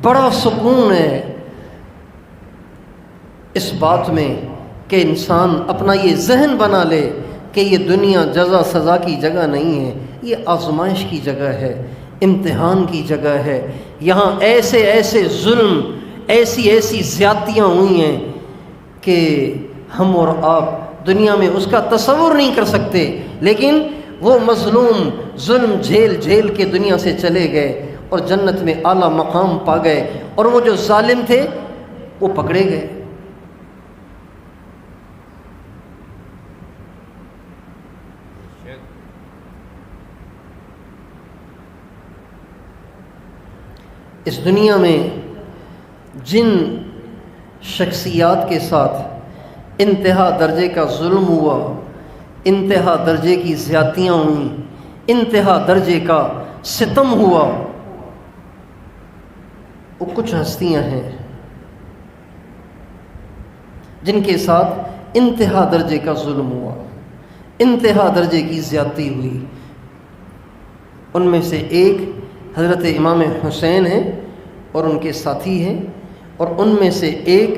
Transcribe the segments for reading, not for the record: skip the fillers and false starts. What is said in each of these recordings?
بڑا سکون ہے اس بات میں کہ انسان اپنا یہ ذہن بنا لے کہ یہ دنیا جزا سزا کی جگہ نہیں ہے، یہ آزمائش کی جگہ ہے، امتحان کی جگہ ہے۔ یہاں ایسے ایسے ظلم، ایسی ایسی زیادتیاں ہوئی ہیں کہ ہم اور آپ دنیا میں اس کا تصور نہیں کر سکتے، لیکن وہ مظلوم ظلم جھیل جھیل کے دنیا سے چلے گئے اور جنت میں اعلیٰ مقام پا گئے، اور وہ جو ظالم تھے وہ پکڑے گئے۔ اس دنیا میں جن شخصیات کے ساتھ انتہا درجے کا ظلم ہوا، انتہا درجے کی زیادتیاں ہوئیں، انتہا درجے کا ستم ہوا، وہ کچھ ہستیاں ہیں جن کے ساتھ انتہا درجے کا ظلم ہوا، انتہا درجے کی زیادتی ہوئی۔ ان میں سے ایک حضرت امام حسین ہیں اور ان کے ساتھی ہیں، اور ان میں سے ایک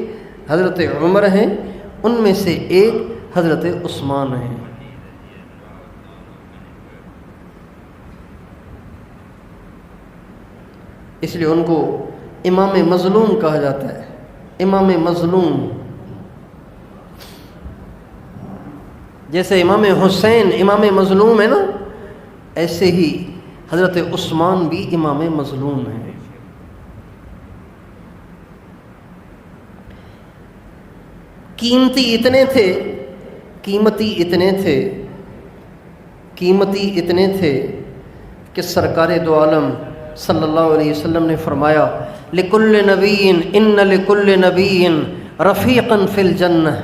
حضرت عمر ہیں، ان میں سے ایک حضرت عثمان ہیں۔ اس لیے ان کو امام مظلوم کہا جاتا ہے، امام مظلوم۔ جیسے امام حسین امام مظلوم ہے نا، ایسے ہی حضرت عثمان بھی امام مظلوم ہیں۔ قیمتی اتنے تھے کہ سرکار دو عالم صلی اللہ علیہ وسلم نے فرمایا لِكُلِّ نَبِيٍّ إِنَّ لِكُلِّ نَبِيٍّ رَفِيقًا فِي الْجَنَّةِ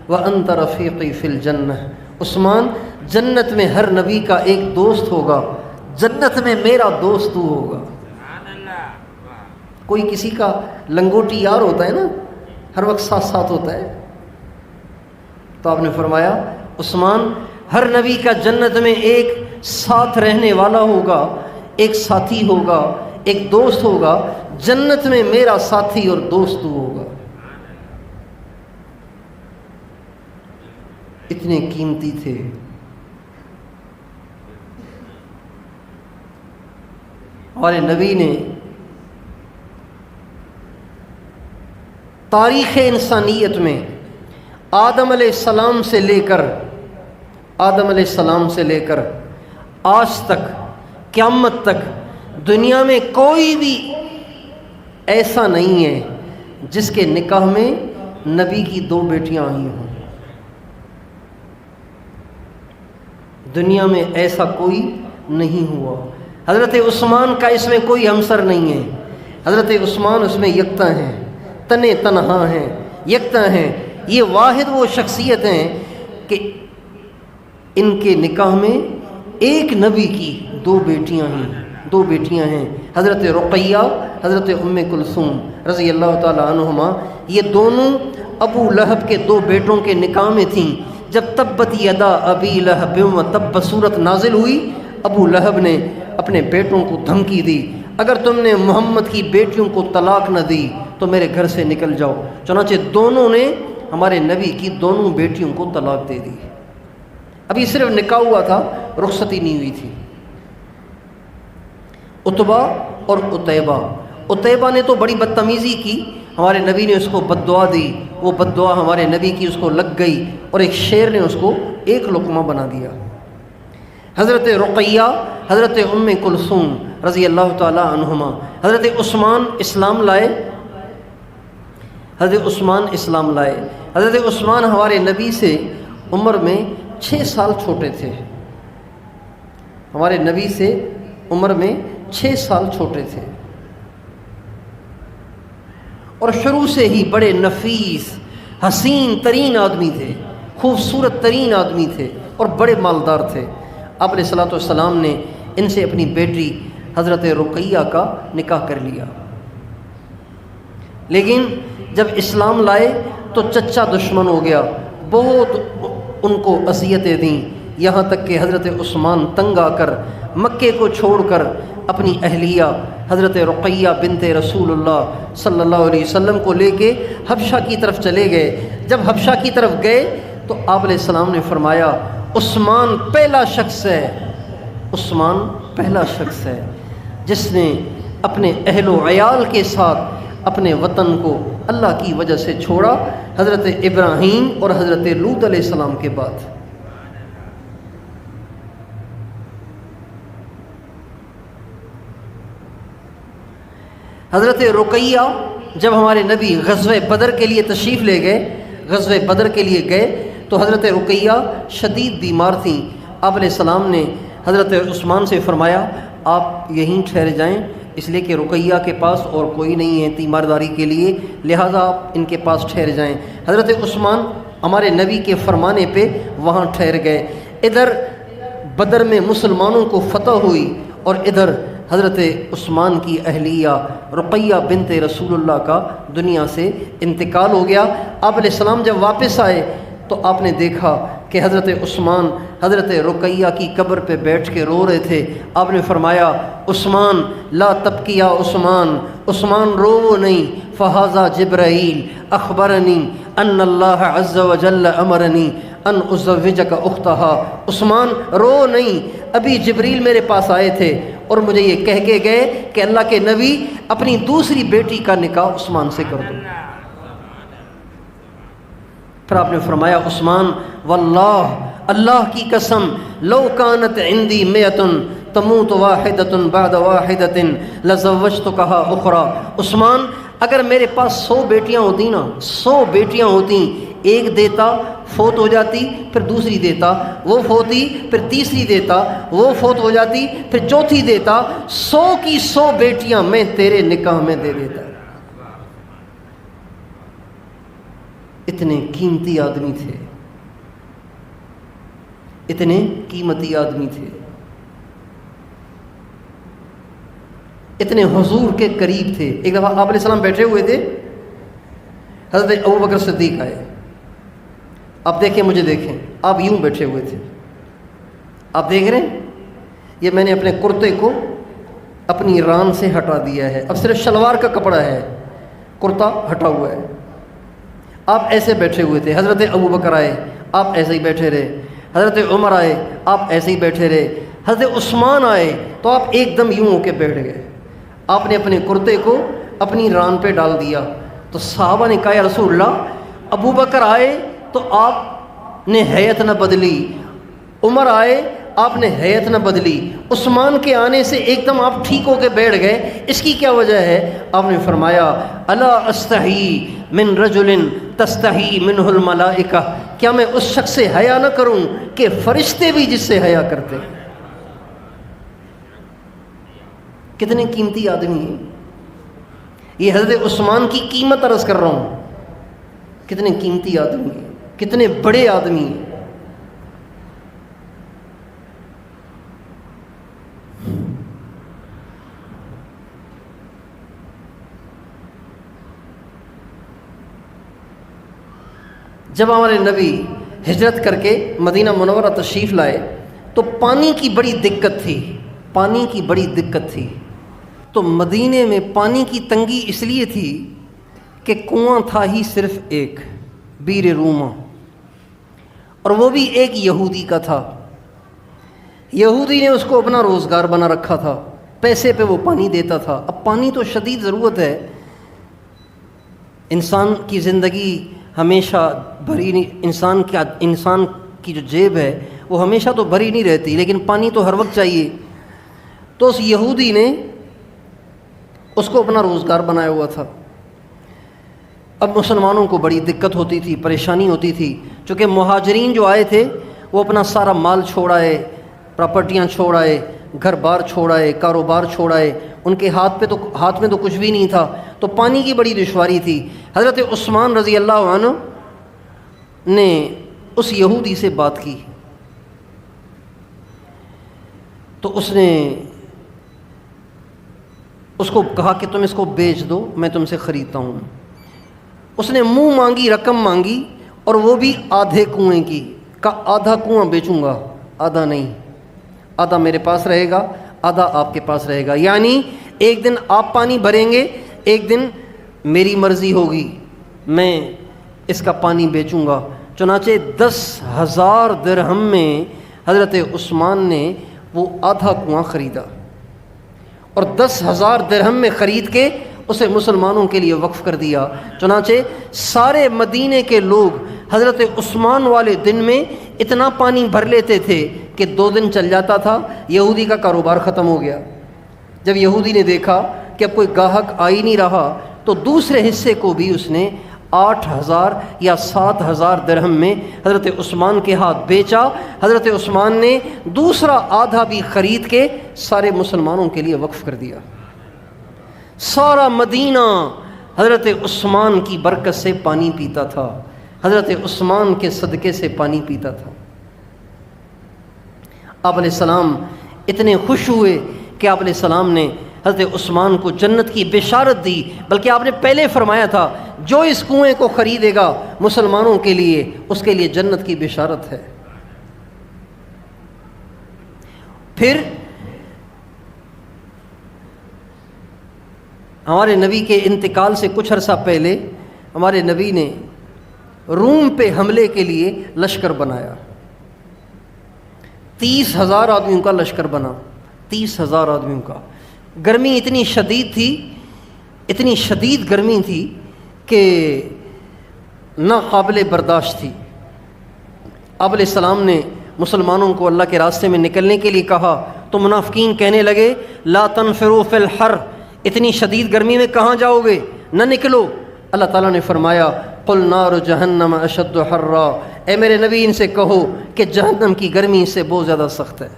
وَأَنْتَ رَفِيقِي فِي الْجَنَّةِ۔ عثمان، جنت میں ہر نبی کا ایک دوست ہوگا، جنت میں میرا دوست تو ہوگا۔ کوئی کسی کا لنگوٹی یار ہوتا ہے نا، ہر وقت ساتھ ساتھ ہوتا ہے، تو آپ نے فرمایا عثمان، ہر نبی کا جنت میں ایک ساتھ رہنے والا ہوگا، ایک ساتھی ہوگا، ایک دوست ہوگا، جنت میں میرا ساتھی اور دوست تو ہوگا۔ اتنے قیمتی تھے۔ ہمارے نبی نے تاریخ انسانیت میں آدم علیہ السلام سے لے کر آج تک، قیامت تک، دنیا میں کوئی بھی ایسا نہیں ہے جس کے نکاح میں نبی کی دو بیٹیاں آئی ہوں۔ دنیا میں ایسا کوئی نہیں ہوا۔ حضرت عثمان کا اس میں کوئی ہمسر نہیں ہے۔ حضرت عثمان اس میں یکتا ہیں، تنے تنہا ہیں، یکتا ہیں۔ یہ واحد وہ شخصیت ہیں کہ ان کے نکاح میں ایک نبی کی دو بیٹیاں ہیں، حضرت رقیہ، حضرت ام کلثوم رضی اللہ تعالی عنہما۔ یہ دونوں ابو لہب کے دو بیٹوں کے نکاح میں تھیں۔ جب تبت یدا ابی لہب و تب صورت نازل ہوئی، ابو لہب نے اپنے بیٹوں کو دھمکی دی، اگر تم نے محمد کی بیٹیوں کو طلاق نہ دی تو میرے گھر سے نکل جاؤ۔ چنانچہ دونوں نے ہمارے نبی کی دونوں بیٹیوں کو طلاق دے دی۔ ابھی صرف نکاح ہوا تھا، رخصتی نہیں ہوئی تھی۔ عتبہ اور عتیبہ نے تو بڑی بدتمیزی کی، ہمارے نبی نے اس کو بد دعا دی، وہ بد دعا ہمارے نبی کی اس کو لگ گئی اور ایک شیر نے اس کو ایک لقمہ بنا دیا۔ حضرت رقیہ، حضرت ام کلثوم رضی اللہ تعالی عنہما، حضرت عثمان اسلام لائے۔ حضرت عثمان ہمارے نبی سے عمر میں 6 سال چھوٹے تھے، ہمارے نبی سے عمر میں 6 سال چھوٹے تھے، اور شروع سے ہی بڑے نفیس، حسین ترین آدمی تھے، خوبصورت ترین آدمی تھے اور بڑے مالدار تھے۔ آپ علیہ الصلوۃ والسلام نے ان سے اپنی بیٹی حضرت رقیہ کا نکاح کر لیا، لیکن جب اسلام لائے تو چچا دشمن ہو گیا، بہت ان کو اذیتیں دیں، یہاں تک کہ حضرت عثمان تنگ آ کر مکے کو چھوڑ کر اپنی اہلیہ حضرت رقیہ بنت رسول اللہ صلی اللہ علیہ وسلم کو لے کے حبشہ کی طرف چلے گئے۔ جب حبشہ کی طرف گئے تو آپ علیہ السلام نے فرمایا عثمان پہلا شخص ہے، عثمان پہلا شخص ہے جس نے اپنے اہل و عیال کے ساتھ اپنے وطن کو اللہ کی وجہ سے چھوڑا، حضرت ابراہیم اور حضرت لوط علیہ السلام کے بعد۔ حضرت رقیہ جب ہمارے نبی غزوہ بدر کے لیے تشریف لے گئے، غزوہ بدر کے لیے گئے تو حضرت رقیہ شدید بیمار تھیں۔ آپ علیہ السلام نے حضرت عثمان سے فرمایا آپ یہیں ٹھہر جائیں، اس لیے کہ رقیہ کے پاس اور کوئی نہیں ہے تیمارداری کے لیے، لہٰذا آپ ان کے پاس ٹھہر جائیں۔ حضرت عثمان ہمارے نبی کے فرمانے پہ وہاں ٹھہر گئے۔ ادھر بدر میں مسلمانوں کو فتح ہوئی اور ادھر حضرت عثمان کی اہلیہ رقیہ بنت رسول اللہ کا دنیا سے انتقال ہو گیا۔ آپ علیہ السلام جب واپس آئے تو آپ نے دیکھا کہ حضرت عثمان حضرت رقیہ کی قبر پہ بیٹھ کے رو رہے تھے۔ آپ نے فرمایا عثمان لا تبکی یا عثمان، عثمان رو نہیں، فہذا جبرائیل اخبرنی ان اللہ عز وجل امرنی ان ازوجک اختہا، عثمان رو نہیں، ابھی جبریل میرے پاس آئے تھے اور مجھے یہ کہہ کے گئے کہ اللہ کے نبی اپنی دوسری بیٹی کا نکاح عثمان سے کر دو۔ پھر آپ نے فرمایا عثمان واللہ، اللہ کی قسم، لو کانت عندی مئۃ تموت واحدۃ بعد واحدۃ لزوجتکہا اخری، عثمان اگر میرے پاس 100 بیٹیاں ہوتی نا، 100 بیٹیاں ہوتی، ایک دیتا فوت ہو جاتی، پھر دوسری دیتا وہ فوتی، پھر تیسری دیتا وہ فوت ہو جاتی، پھر چوتھی دیتا، 100 کی 100 بیٹیاں میں تیرے نکاح میں دے دیتا۔ اتنے قیمتی آدمی تھے، اتنے قیمتی آدمی تھے، اتنے حضور کے قریب تھے۔ ایک دفعہ آپ علیہ السلام بیٹھے ہوئے تھے، حضرت ابوبکر صدیق آئے، آپ دیکھیں مجھے دیکھیں، آپ یوں بیٹھے ہوئے تھے، آپ دیکھ رہے ہیں یہ میں نے اپنے کرتے کو اپنی ران سے ہٹا دیا ہے، اب صرف شلوار کا کپڑا ہے، کرتا ہٹا ہوا ہے۔ آپ ایسے بیٹھے ہوئے تھے، حضرت ابوبکر آئے آپ ایسے ہی بیٹھے رہے، حضرت عمر آئے آپ ایسے ہی بیٹھے رہے، حضرت عثمان آئے تو آپ ایک دم یوں ہو کے بیٹھ گئے، آپ نے اپنے کرتے کو اپنی ران پہ ڈال دیا۔ تو صحابہ نے کہا یا رسول اللہ، ابوبکر آئے تو آپ نے ہیئت نہ بدلی، عمر آئے آپ نے ہیئت نہ بدلی، عثمان کے آنے سے ایک دم آپ ٹھیک ہو کے بیٹھ گئے، اس کی کیا وجہ ہے؟ آپ نے فرمایا الا استحی من رجل تستحی منہ الملائکہ، کیا میں اس شخص سے حیا نہ کروں کہ فرشتے بھی جس سے حیا کرتے؟ کتنے قیمتی آدمی ہیں یہ، حضرت عثمان کی قیمت عرض کر رہا ہوں، کتنے قیمتی آدمی ہیں، کتنے بڑے آدمی ہیں۔ جب ہمارے نبی ہجرت کر کے مدینہ منورہ تشریف لائے تو پانی کی بڑی دقت تھی، پانی کی بڑی دقت تھی، تو مدینے میں پانی کی تنگی اس لیے تھی کہ کنواں تھا ہی صرف ایک، بیر روما، اور وہ بھی ایک یہودی کا تھا، یہودی نے اس کو اپنا روزگار بنا رکھا تھا، پیسے پہ وہ پانی دیتا تھا۔ اب پانی تو شدید ضرورت ہے، انسان کی زندگی ہمیشہ بھری نہیں، انسان کی جو جیب ہے وہ ہمیشہ تو بھری نہیں رہتی، لیکن پانی تو ہر وقت چاہیے۔ تو اس یہودی نے اس کو اپنا روزگار بنایا ہوا تھا۔ اب مسلمانوں کو بڑی دقت ہوتی تھی، پریشانی ہوتی تھی، چونکہ مہاجرین جو آئے تھے وہ اپنا سارا مال چھوڑ آئے، پراپرٹیاں چھوڑ آئے، گھر بار چھوڑ آئے، کاروبار چھوڑ آئے، ان کے ہاتھ میں تو کچھ بھی نہیں تھا، تو پانی کی بڑی دشواری تھی۔ حضرت عثمان رضی اللہ عنہ نے اس یہودی سے بات کی تو اس نے اس کو کہا کہ تم اس کو بیچ دو، میں تم سے خریدتا ہوں۔ اس نے منہ مانگی، رقم مانگی، اور وہ بھی آدھے کنویں کی، کہا آدھا کنواں بیچوں گا، آدھا نہیں، آدھا میرے پاس رہے گا، آدھا آپ کے پاس رہے گا. یعنی ایک دن آپ پانی بھریں گے, ایک دن میری مرضی ہوگی, میں اس کا پانی بیچوں گا. چنانچہ 10,000 درہم میں حضرت عثمان نے وہ آدھا کنواں خریدا, اور 10,000 درہم میں خرید کے اسے مسلمانوں کے لیے وقف کر دیا. چنانچہ سارے مدینے کے لوگ حضرت عثمان والے دن میں اتنا پانی بھر لیتے تھے کہ 2 دن چل جاتا تھا. یہودی کا کاروبار ختم ہو گیا. جب یہودی نے دیکھا کہ اب کوئی گاہک آ ہی نہیں رہا تو دوسرے حصے کو بھی اس نے 8,000 یا 7,000 درہم میں حضرت عثمان کے ہاتھ بیچا. حضرت عثمان نے دوسرا آدھا بھی خرید کے سارے مسلمانوں کے لیے وقف کر دیا. سارا مدینہ حضرت عثمان کی برکت سے پانی پیتا تھا, حضرت عثمان کے صدقے سے پانی پیتا تھا. آپ علیہ السلام اتنے خوش ہوئے کہ آپ علیہ السلام نے حضرت عثمان کو جنت کی بشارت دی. بلکہ آپ نے پہلے فرمایا تھا جو اس کنویں کو خریدے گا مسلمانوں کے لیے اس کے لیے جنت کی بشارت ہے. پھر ہمارے نبی کے انتقال سے کچھ عرصہ پہلے ہمارے نبی نے روم پہ حملے کے لیے لشکر بنایا. 30,000 آدمیوں کا لشکر بنا, 30,000 آدمیوں کا. گرمی اتنی شدید تھی, اتنی شدید گرمی تھی کہ ناقابل برداشت تھی. آپ علیہ السلام نے مسلمانوں کو اللہ کے راستے میں نکلنے کے لیے کہا تو منافقین کہنے لگے لا تنفروا فی الحر, اتنی شدید گرمی میں کہاں جاؤ گے, نہ نکلو. اللہ تعالیٰ نے فرمایا قل نار جہنم اشد حرا, اے میرے نبی ان سے کہو کہ جہنم کی گرمی اس سے بہت زیادہ سخت ہے,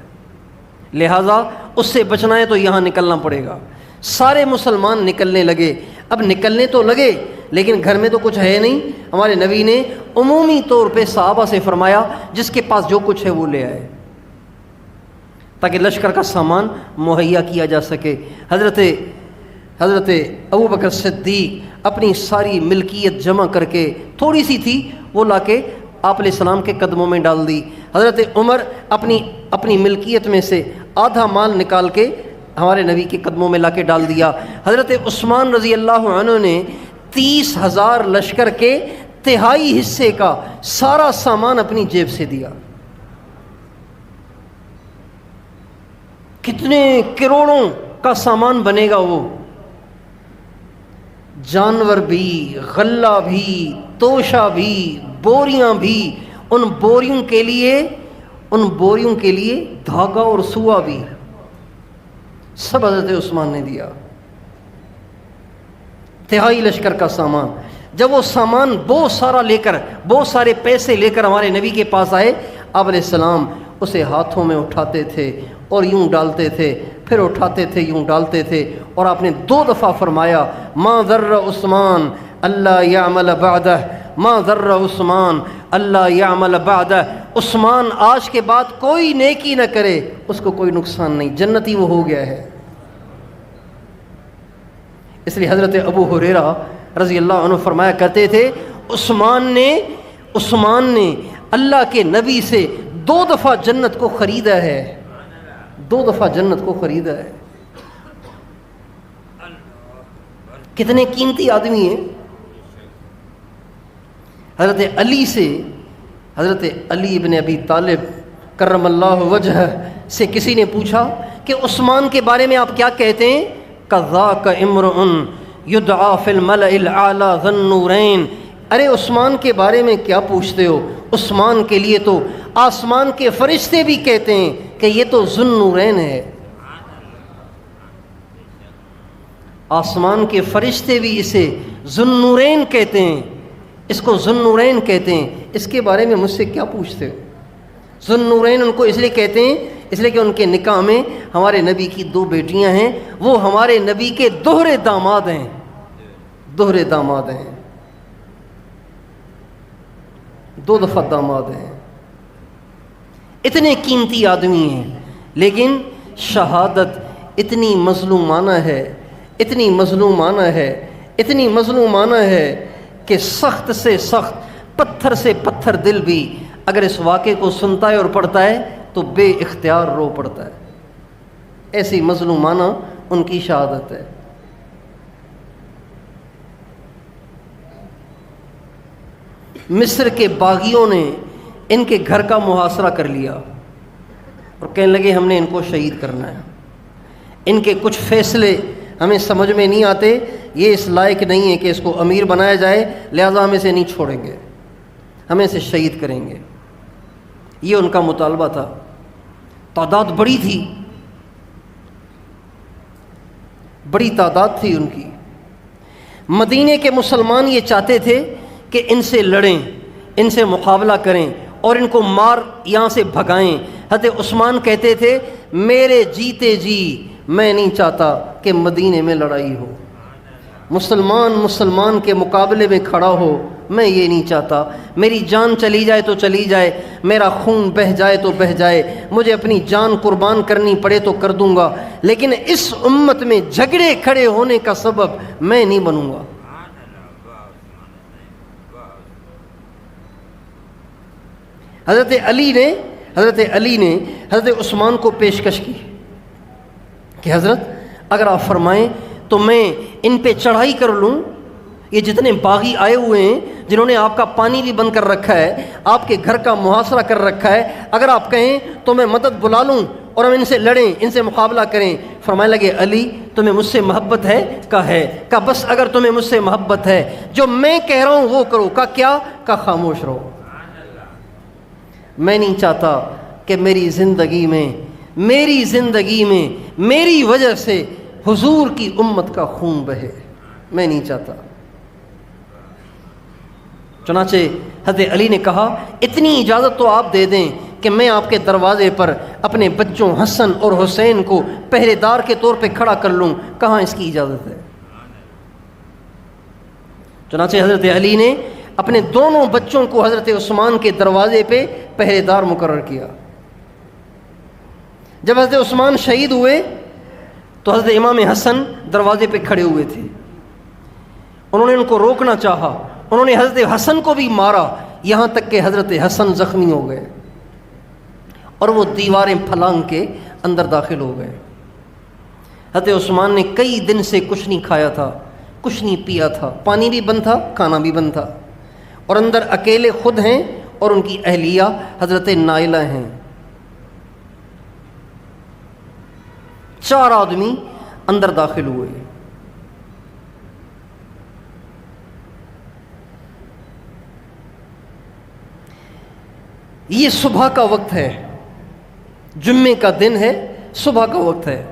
لہٰذا اس سے بچنا ہے تو یہاں نکلنا پڑے گا. سارے مسلمان نکلنے لگے. اب نکلنے تو لگے لیکن گھر میں تو کچھ ہے نہیں. ہمارے نبی نے عمومی طور پہ صحابہ سے فرمایا جس کے پاس جو کچھ ہے وہ لے آئے تاکہ لشکر کا سامان مہیا کیا جا سکے. حضرت ابوبکر صدیق اپنی ساری ملکیت جمع کر کے, تھوڑی سی تھی وہ لا کے آپ علیہ السلام کے قدموں میں ڈال دی. حضرت عمر اپنی ملکیت میں سے آدھا مال نکال کے ہمارے نبی کے قدموں میں لا کے ڈال دیا. حضرت عثمان رضی اللہ عنہ نے 30,000 لشکر کے 1/3 حصے کا سارا سامان اپنی جیب سے دیا. کتنے کروڑوں کا سامان بنے گا وہ, جانور بھی, غلہ بھی, توشہ بھی, بوریاں بھی. ان بوریوں کے لیے دھاگا اور سوا بھی سب حضرت عثمان نے دیا. 1/3 لشکر کا سامان. جب وہ سامان بہت سارے پیسے لے کر ہمارے نبی کے پاس آئے, آپ علیہ السلام اسے ہاتھوں میں اٹھاتے تھے اور یوں ڈالتے تھے, پھر اٹھاتے تھے یوں ڈالتے تھے. اور آپ نے 2 دفعہ فرمایا ما ضر عثمان اللہ یعمل بعدہ, ما ضر عثمان اللہ یعمل بعدہ. عثمان آج کے بعد کوئی نیکی نہ کرے, اس کو کوئی نقصان نہیں, جنتی وہ ہو گیا ہے. اس لیے حضرت ابو ہریرہ رضی اللہ عنہ فرمایا کرتے تھے عثمان نے اللہ کے نبی سے 2 دفعہ جنت کو خریدا ہے, 2 دفعہ جنت کو خریدا ہے. کتنے قیمتی آدمی ہیں. حضرت علی ابن ابی طالب کرم اللہ وجہ سے کسی نے پوچھا کہ عثمان کے بارے میں آپ کیا کہتے ہیں؟ کذاک امرؤ یدعا فی الملأ الاعلی ذی النورین. ارے عثمان کے بارے میں کیا پوچھتے ہو, عثمان کے لیے تو آسمان کے فرشتے بھی کہتے ہیں کہ یہ تو ذی النورین ہے. آسمان کے فرشتے بھی اسے ذی النورین کہتے ہیں, اس کو ذی النورین کہتے ہیں. اس کے بارے میں مجھ سے کیا پوچھتے ہو؟ ذی النورین ان کو اس لیے کہتے ہیں اس لیے کہ ان کے نکاح میں ہمارے نبی کی 2 بیٹیاں ہیں, وہ ہمارے نبی کے دوہرے داماد ہیں, دوہرے داماد ہیں, 2 دفعہ داماد ہیں. اتنے قیمتی آدمی ہیں لیکن شہادت اتنی مظلومانہ ہے, اتنی مظلومانہ ہے, اتنی مظلومانہ ہے کہ سخت سے سخت, پتھر سے پتھر دل بھی اگر اس واقعے کو سنتا ہے اور پڑھتا ہے تو بے اختیار رو پڑتا ہے. ایسی مظلومانہ ان کی شہادت ہے۔ مصر کے باغیوں نے ان کے گھر کا محاصرہ کر لیا اور کہنے لگے ہم نے ان کو شہید کرنا ہے، ان کے کچھ فیصلے ہمیں سمجھ میں نہیں آتے، یہ اس لائق نہیں ہے کہ اس کو امیر بنایا جائے، لہذا ہم اسے نہیں چھوڑیں گے، ہمیں اسے شہید کریں گے۔ یہ ان کا مطالبہ تھا۔ تعداد بڑی تھی، بڑی تعداد تھی ان کی۔ مدینے کے مسلمان یہ چاہتے تھے کہ ان سے لڑیں، ان سے مقابلہ کریں اور ان کو مار یہاں سے بھگائیں۔ حضرت عثمان کہتے تھے میرے جیتے جی میں نہیں چاہتا کہ مدینے میں لڑائی ہو، مسلمان کے مقابلے میں کھڑا ہو، میں یہ نہیں چاہتا، میری جان چلی جائے تو چلی جائے، میرا خون بہہ جائے تو بہہ جائے، مجھے اپنی جان قربان کرنی پڑے تو کر دوں گا، لیکن اس امت میں جھگڑے کھڑے ہونے کا سبب میں نہیں بنوں گا۔ حضرت علی نے حضرت عثمان کو پیشکش کی کہ حضرت اگر آپ فرمائیں تو میں ان پہ چڑھائی کر لوں، یہ جتنے باغی آئے ہوئے ہیں جنہوں نے آپ کا پانی بھی بند کر رکھا ہے، آپ کے گھر کا محاصرہ کر رکھا ہے، اگر آپ کہیں تو میں مدد بلا لوں اور ہم ان سے لڑیں، ان سے مقابلہ کریں۔ فرمانے لگے علی تمہیں مجھ سے محبت ہے؟ کہا بس اگر تمہیں مجھ سے محبت ہے جو میں کہہ رہا ہوں وہ کرو۔ کہا کیا؟ کہا خاموش رہو، میں نہیں چاہتا کہ میری زندگی میں میری وجہ سے حضور کی امت کا خون بہے، میں نہیں چاہتا۔ چنانچہ حضرت علی نے کہا اتنی اجازت تو آپ دے دیں کہ میں آپ کے دروازے پر اپنے بچوں حسن اور حسین کو پہرے دار کے طور پہ کھڑا کر لوں۔ کہاں اس کی اجازت ہے؟ چنانچہ حضرت علی نے اپنے دونوں بچوں کو حضرت عثمان کے دروازے پہ پہرے دار مقرر کیا۔ جب حضرت عثمان شہید ہوئے تو حضرت امام حسن دروازے پہ کھڑے ہوئے تھے، انہوں نے ان کو روکنا چاہا، انہوں نے حضرت حسن کو بھی مارا، یہاں تک کہ حضرت حسن زخمی ہو گئے اور وہ دیواریں پھلانگ کے اندر داخل ہو گئے۔ حضرت عثمان نے کئی دن سے کچھ نہیں کھایا تھا، کچھ نہیں پیا تھا، پانی بھی بند تھا، کھانا بھی بند تھا، اور اندر اکیلے خود ہیں اور ان کی اہلیہ حضرت نائلہ ہیں۔ 4 آدمی اندر داخل ہوئے۔ یہ صبح کا وقت ہے، جمعے کا دن ہے، صبح کا وقت ہے۔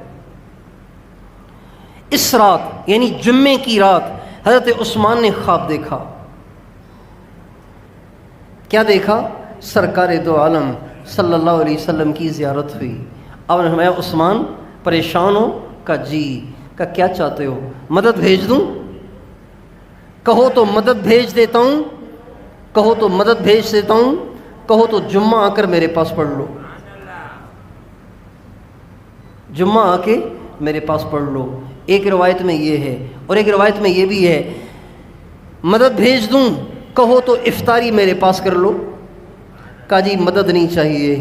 اس رات یعنی جمعے کی رات حضرت عثمان نے خواب دیکھا۔ کیا دیکھا؟ سرکار دو عالم صلی اللہ علیہ وسلم کی زیارت ہوئی۔ اب نے فرمایا عثمان پریشان ہو؟ کہا جی۔ کہا کیا چاہتے ہو؟ مدد بھیج دوں؟ کہو تو مدد بھیج دیتا ہوں، کہو تو مدد بھیج دیتا ہوں، کہو تو جمعہ آ کر میرے پاس پڑھ لو، جمعہ آ کے میرے پاس پڑھ لو۔ ایک روایت میں یہ ہے اور ایک روایت میں یہ بھی ہے مدد بھیج دوں، کہو تو افطاری میرے پاس کر لو۔ کہا جی مدد نہیں چاہیے،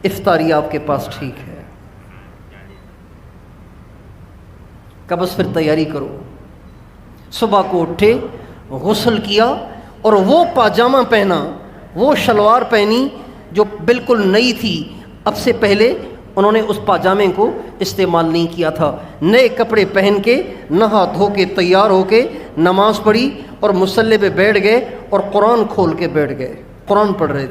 افطاری آپ کے پاس ٹھیک ہے۔ کہا بس پھر تیاری کرو۔ صبح کو اٹھے، غسل کیا اور وہ پاجامہ پہنا، وہ شلوار پہنی جو بالکل نئی تھی، اب سے پہلے انہوں نے اس پاجامے کو استعمال نہیں کیا تھا۔ نئے کپڑے پہن کے نہا دھو کے تیار ہو کے نماز پڑھی اور مصلی پہ بیٹھ گئے اور قرآن کھول کے بیٹھ گئے، قرآن پڑھ رہے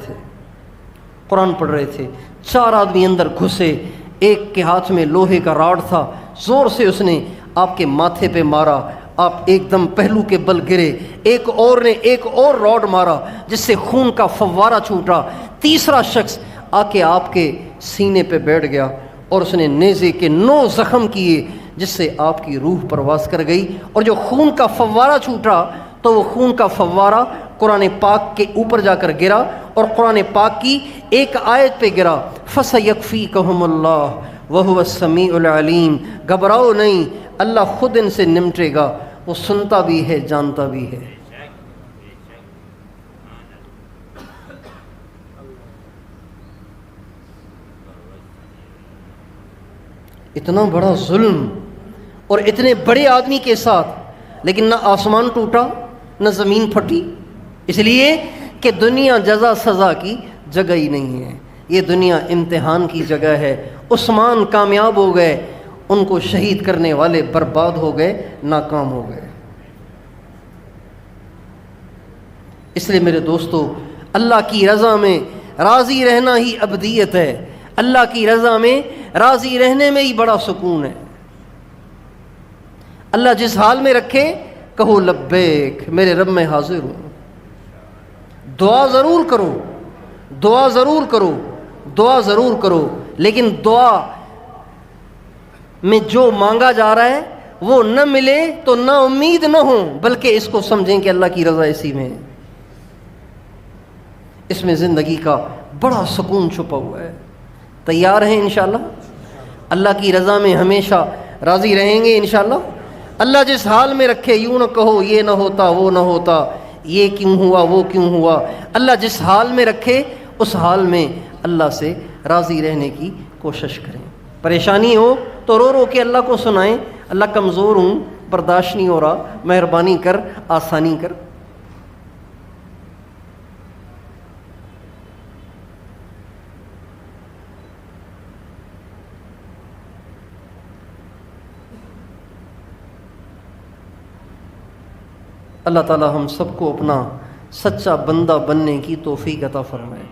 تھے۔ 4 آدمی اندر گھسے، ایک کے ہاتھ میں لوہے کا راڈ تھا، زور سے اس نے آپ کے ماتھے پہ مارا، آپ ایک دم پہلو کے بل گرے۔ ایک اور نے ایک اور راڈ مارا جس سے خون کا فوارہ چھوٹا۔ تیسرا شخص آ کے آپ کے سینے پہ بیٹھ گیا اور اس نے نیزے کے 9 زخم کیے جس سے آپ کی روح پرواز کر گئی، اور جو خون کا فوارہ چھوٹا تو وہ خون کا فوارہ قرآن پاک کے اوپر جا کر گرا اور قرآن پاک کی ایک آیت پہ گرا، فَسَيَكْفِيكَهُمُ اللَّهُ وَهُوَ السَّمِيعُ الْعَلِيمُ۔ گھبراؤ نہیں، اللہ خود ان سے نمٹے گا، وہ سنتا بھی ہے جانتا بھی ہے۔ اتنا بڑا ظلم اور اتنے بڑے آدمی کے ساتھ، لیکن نہ آسمان ٹوٹا نہ زمین پھٹی، اس لیے کہ دنیا جزا سزا کی جگہ ہی نہیں ہے، یہ دنیا امتحان کی جگہ ہے۔ عثمان کامیاب ہو گئے، ان کو شہید کرنے والے برباد ہو گئے، ناکام ہو گئے۔ اس لیے میرے دوستو، اللہ کی رضا میں راضی رہنا ہی ابدیت ہے، اللہ کی رضا میں راضی رہنے میں ہی بڑا سکون ہے۔ اللہ جس حال میں رکھے کہو لبیک، میرے رب میں حاضر ہوں۔ دعا ضرور کرو، دعا ضرور کرو، دعا ضرور کرو، لیکن دعا میں جو مانگا جا رہا ہے وہ نہ ملے تو نا امید نہ ہو، بلکہ اس کو سمجھیں کہ اللہ کی رضا اسی میں ہے، اس میں زندگی کا بڑا سکون چھپا ہوا ہے۔ تیار ہیں انشاءاللہ؟ اللہ کی رضا میں ہمیشہ راضی رہیں گے انشاءاللہ۔ اللہ جس حال میں رکھے، یوں نہ کہو یہ نہ ہوتا وہ نہ ہوتا، یہ کیوں ہوا وہ کیوں ہوا، اللہ جس حال میں رکھے اس حال میں اللہ سے راضی رہنے کی کوشش کریں۔ پریشانی ہو تو رو رو کے اللہ کو سنائیں، اللہ کمزور ہوں، برداشت نہیں ہو رہا، مہربانی کر، آسانی کر۔ اللہ تعالی ہم سب کو اپنا سچا بندہ بننے کی توفیق عطا فرمائے۔